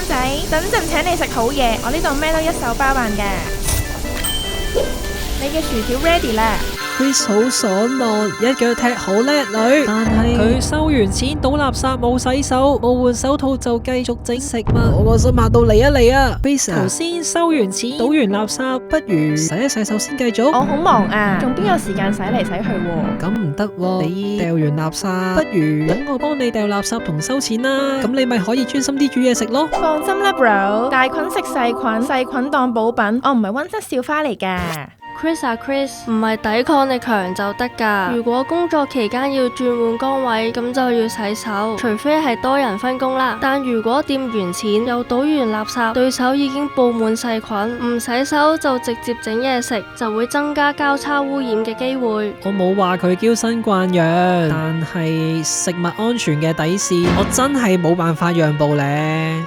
仔，等陣請你食好嘢，我呢度咩都一手包辦嘅。你嘅薯條 ready 啦。Chris 好爽朗，一腳踢好叻女，但係佢收完錢倒垃圾冇洗手，冇換手套就繼續整食物，我個心嚇到嚟啊嚟啊 ！Chris 頭先收完錢倒完垃圾，不如洗一洗手先繼續。我好忙啊，仲邊有時間洗嚟洗去喎？咁唔得喎，你掉完垃圾，不如等我幫你掉垃圾同收錢啦，咁你咪可以專心啲煮嘢食咯。放心啦 ，bro， 大菌食細菌，細菌當補品，我唔係溫室小花嚟噶。Chris 啊 Chris， 唔係抵抗力強就得㗎。如果工作期間要轉換崗位，咁就要洗手，除非係多人分工啦。但如果掂完錢又倒完垃圾，對手已經布滿細菌，唔洗手就直接整嘢食，就會增加交叉污染嘅機會。我冇話佢嬌生慣養，但係食物安全嘅底線，我真係冇辦法讓步咧。